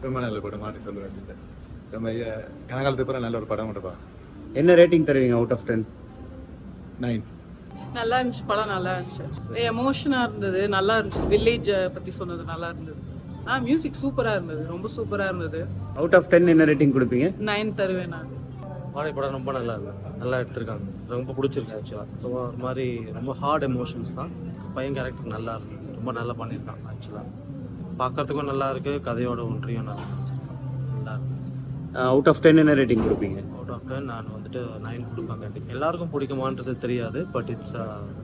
ரொம்ப நல்ல படம் மாற்றி சொல்லுவேன். ரொம்ப கனகாலத்துக்கு அப்புறம் நல்ல ஒரு படம் மட்டும்ப்பா. என்ன ரேட்டிங் தருவீங்க அவுட் ஆஃப் 10? 9. நல்லா இருந்துச்சு, படம் நல்லா இருந்துச்சு, எமோஷனாக இருந்தது, நல்லா இருந்துச்சு. வில்லேஜை பற்றி சொன்னது நல்லா இருந்தது. மியூசிக் சூப்பராக இருந்தது, ரொம்ப சூப்பராக இருந்தது. அவுட் ஆஃப் 10 என்ன ரேட்டிங் கொடுப்பீங்க? 9 தருவேன் நான். வாழை படம் ரொம்ப நல்லா இருக்கு, நல்லா எடுத்திருக்காங்க, ரொம்ப பிடிச்சிருக்கு. ஆக்சுவலாக ஸோ ஒரு மாதிரி ரொம்ப ஹார்ட் எமோஷன்ஸ் தான். பையன் கேரக்டர் நல்லா இருக்கு, ரொம்ப நல்லா பண்ணியிருக்காங்க. ஆக்சுவலாக பார்க்கறதுக்கும் நல்லா இருக்கு, கதையோட ஒன்றியும் நல்லா இருக்கு. அவுட் ஆஃப் 10 என்ன ரேட்டிங் கொடுப்பீங்க? அவுட் ஆஃப் 10 நான் வந்துட்டு 9 கொடுப்பேன். கண்டிப்பாக எல்லாருக்கும் பிடிக்குமான்றது தெரியாது, but it's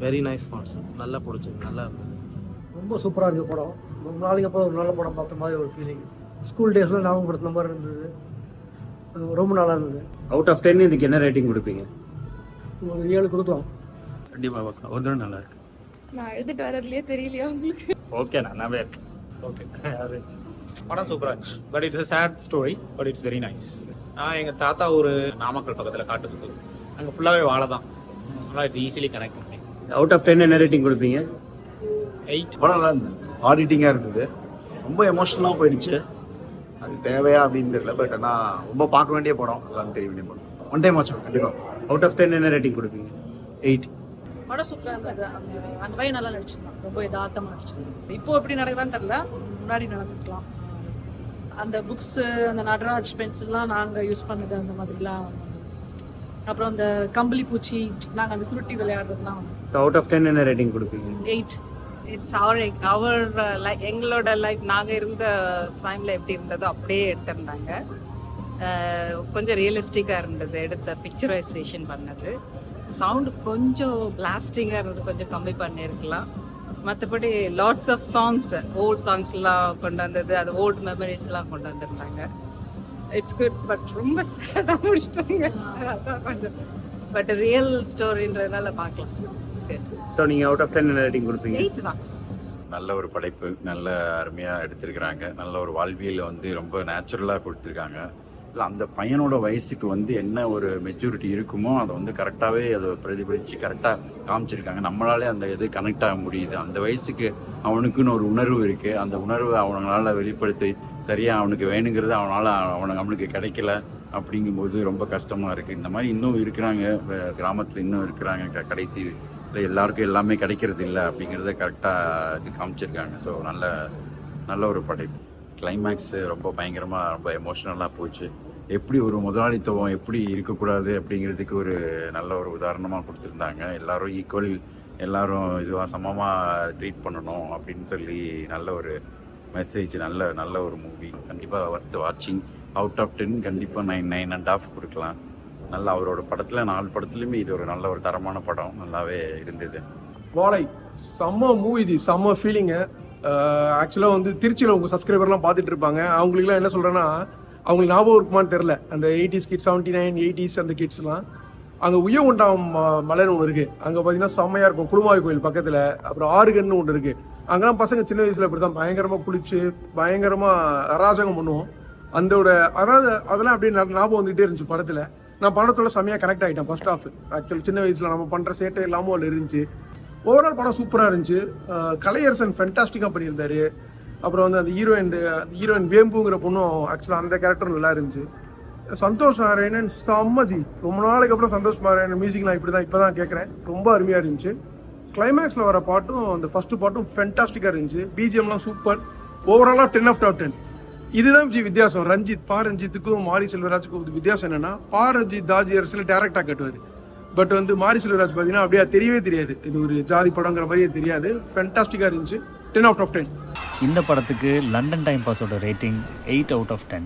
very nice concept. நல்லா பிடிச்சிருக்கு, நல்லா இருக்கு. ரொம்ப சூப்பராக இருக்குது படம். ரொம்ப நாளைக்கு அப்புறம் ஒரு நல்ல படம் பார்த்த மாதிரி ஒரு ஃபீலிங். ஸ்கூல் டேஸில் ஞாபகப்படுத்தின மாதிரி இருந்தது, ரொம்ப நல்லா இருந்தது. அவுட் ஆஃப் 10 இதுக்கு என்ன ரேட்டிங் கொடுப்பீங்க? ஒரு 7 கொடுக்கலாம். கண்டிப்பாக பார்க்கலாம், ஒரு தடவை நல்லா இருக்கு. நான் எழுதிட்டு வரதுலேயே தெரியலையா உங்களுக்கு? ஓகே, நல்லாவே இருக்கு. ஓகே, படம் சூப்பராக இருந்துச்சு. But it's a sad story, but it's very nice. எங்கள் தாத்தா ஒரு நாமக்கல் பக்கத்தில் காட்டுக்குது, அங்கே ஃபுல்லாகவே வாழை தான். அதனால் இட் ஈஸிலி கனெக்ட் பண்ணி. அவுட் ஆஃப் 10 என்ன ரேட்டிங் கொடுப்பீங்க? 8. படம் நல்லா இருந்தது, ஆடிட்டிங்காக இருந்தது, ரொம்ப எமோஷனலாக போயிடுச்சு. அது தேவையா அப்படின்னு தெரியல, பட் ஆனால் ரொம்ப பார்க்க வேண்டிய படம், அதெல்லாம் தெரிய வேண்டிய படம். ஒன் டைம் வாட்ச் கண்டிப்பாக. அவுட் ஆஃப் 10 என்ன ரேட்டிங் கொடுப்பீங்க? 8. படம் சூப்பராக இருந்தது. அந்த பையன் நல்லா நடிச்சிருந்தான், ரொம்ப இதாத்தமாக நடிச்சிருந்தான். இப்போ எப்படி நடக்குதான்னு தெரியல, முன்னாடி நடந்துக்கலாம். அந்த புக்ஸு, அந்த நடராஜ் பென்சில்லாம் நாங்கள் யூஸ் பண்ணது அந்த மாதிரிலாம். அப்புறம் அந்த கம்பளி பூச்சி, நாங்கள் அந்த சுருட்டி விளையாடுறதுலாம். ஸோ அவுட் ஆஃப் 10 என்ன ரேட்டிங் கொடுப்பீங்க? 8. இட்ஸ் அவர் லைக் எங்களோட லைஃப் நாங்கள் இருந்த டைமில் எப்படி இருந்ததோ அப்படியே எடுத்திருந்தாங்க. கொஞ்சம் ரியலிஸ்டிக்காக இருந்தது எடுத்த பிக்சரைசேஷன் பண்ணது. சவுண்டு கொஞ்சம் பிளாஸ்டிங்காக இருந்தது, கொஞ்சம் கம்மி பண்ணியிருக்கலாம். மற்றபடி லாட்ஸ் ஆஃப் சாங்ஸ், ஓல்ட் சாங்ஸ்லாம் கொண்டு வந்தது, அது ஓல்டு மெமரிஸ்லாம் கொண்டு வந்திருந்தாங்க. இட்ஸ் குட், பட் ரொம்ப சேடாக முடிச்சிட்டாங்க, அதான் கொஞ்சம். பட் ரியல் ஸ்டோரின்றதுனால பார்க்கலாம். ஸோ நீங்கள் அவுட் ஆஃப் 10 என்ன ரேட்டிங் கொடுப்பீங்க? 8 தான். நல்ல ஒரு படைப்பு, நல்ல அருமையாக எடுத்திருக்கிறாங்க. நல்ல ஒரு வாழ்வியல் ரொம்ப நேச்சுரலாக கொடுத்துருக்காங்க. இல்லை அந்த பையனோட வயசுக்கு என்ன ஒரு மெச்சூரிட்டி இருக்குமோ அதை கரெக்டாகவே அதை பிரதிபலித்து கரெக்டாக காமிச்சிருக்காங்க. நம்மளாலே அந்த இது கனெக்ட் ஆக முடியுது. அந்த வயசுக்கு அவனுக்குன்னு ஒரு உணர்வு இருக்குது, அந்த உணர்வை அவங்களால வெளிப்படுத்தி சரியாக அவனுக்கு வேணுங்கிறது அவனுக்கு கிடைக்கல. அப்படிங்கும்போது ரொம்ப கஷ்டமாக இருக்குது. இந்த மாதிரி இன்னும் இருக்கிறாங்க, கிராமத்தில் இன்னும் இருக்கிறாங்க. கடைசி எல்லாருக்கும் எல்லாமே கிடைக்கிறது இல்லை அப்படிங்கிறத கரெக்டாக இது காமிச்சிருக்காங்க. ஸோ நல்ல ஒரு படைப்பு. கிளைமேக்ஸ் ரொம்ப பயங்கரமாக, ரொம்ப எமோஷ்னலாக போச்சு. எப்படி ஒரு முதலாளித்துவம் எப்படி இருக்கக்கூடாது அப்படிங்கிறதுக்கு ஒரு நல்ல ஒரு உதாரணமாக கொடுத்துருந்தாங்க. எல்லாரும் ஈக்குவல், எல்லாரும் இதுவாக சமமாக ட்ரீட் பண்ணணும் அப்படின்னு சொல்லி நல்ல ஒரு மெசேஜ், நல்ல ஒரு மூவி. கண்டிப்பாக ஒர்த் வாட்சிங். அவுட் ஆஃப் 10 கண்டிப்பாக 9.5 கொடுக்கலாம். நல்லா அவரோட படத்தில் 4 படத்துலையுமே இது ஒரு நல்ல ஒரு தரமான படம், நல்லாவே இருந்தது. வாழை செம்ம மூவி ஜி, செம்ம ஃபீலிங்கு. ஆக்சுவலாக திருச்சியில் உங்கள் சப்ஸ்கிரைபர்லாம் பார்த்துட்டு இருப்பாங்க. அவங்களுக்குலாம் என்ன சொல்கிறேன்னா, அவங்களுக்கு ஞாபகம் இருக்குமான்னு தெரில, அந்த 80s கிட்ஸ், 79, 80s அந்த கிட்ஸ்லாம். அங்கே உய்யகுண்டம் மலைன்னு ஒன்று இருக்குது, அங்கே பார்த்தீங்கன்னா செம்மையாக இருக்கும். குளுமாவி கோயில் பக்கத்தில். அப்புறம் ஆறுகன்னு ஒன்று இருக்குது. அங்கெல்லாம் பசங்க சின்ன வயசில் இப்படி தான் பயங்கரமாக குளிச்சு பயங்கரமாக அராஜகம் பண்ணுவோம். அதெல்லாம் அப்படியே ஞாபகம் வந்துகிட்டே இருந்துச்சு படத்தில். நான் படத்தோட செம்மையாக கனெக்ட் ஆகிட்டேன் ஃபர்ஸ்ட் ஆஃப். ஆக்சுவலி சின்ன வயசில் நம்ம பண்ணுற சேட்டை எல்லாமும் அதில் இருந்துச்சு. ஓவரால் படம் சூப்பராக இருந்துச்சு. கலையரசன் ஃபென்டாஸ்டிக்காக பண்ணியிருந்தாரு. அப்புறம் அந்த ஹீரோயின் வேம்புங்கிற பொண்ணும் ஆக்சுவலாக அந்த கேரக்டரும் நல்லா இருந்துச்சு. சந்தோஷ் நாராயணன் செம்மஜி, ரொம்ப நாளைக்கு அப்புறம் சந்தோஷ் நாராயணன் மியூசிக் நான் இப்போ தான் கேட்குறேன். ரொம்ப அருமையாக இருந்துச்சு. கிளைமேக்ஸில் வர பாட்டும் அந்த ஃபஸ்ட்டு பாட்டும் ஃபென்டாஸ்டிக்காக இருந்துச்சு. பிஜிஎம்லாம் சூப்பர். ஓவராலாக 10 out of 10. இதுதான் வித்தியாசம் ரஞ்சித்துக்கும் மாரி செல்வராஜுக்கும் வித்தியாசம் என்னன்னா, ரஞ்சித் தாஜி அரசில் டேரக்டாக கட்டுவார். பட் மாரி செல்வராஜ் பார்த்தீங்கன்னா அப்படியே தெரியவே தெரியாது, இது ஒரு ஜாதி படங்கிற மாதிரியே தெரியாது. ஃபென்டாஸ்டிக்காக இருந்துச்சு. 10 out of 10. இந்த படத்துக்கு லண்டன் டைம் பாஸோட ரேட்டிங் 8 out of 10.